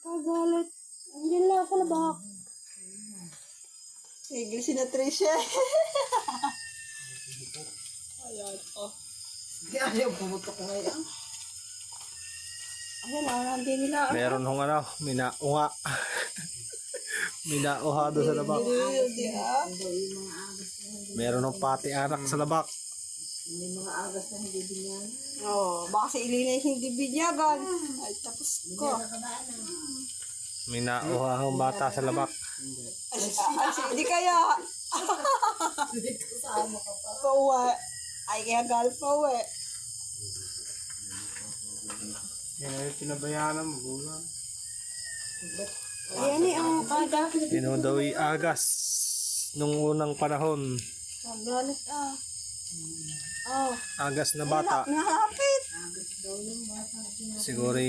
Kagalit. Andiyan lang ako labak. English si na Tricia. Ayan, oh. Hindi ayaw, pumutok ko ngayon. Ayan, nandun nila. Meron hong ano, minauha. Minauha doon sa labak. Meron hong pati anak sa labak. May mga agas na hindi binyagan. Oo, baka si Ilina yung hindi binyagan. Ay, tapos ko. Minauha hong bata sa labak. Ay, hindi kaya. Pauwi. Ay, kaya galit pauwi. Yan ay pinabayaan ng magulang. Ayan eh, ang kada. Yun daw ay agas nung unang panahon. Kagalit ah. Oh. Agas na bata. Nahapit. Siguro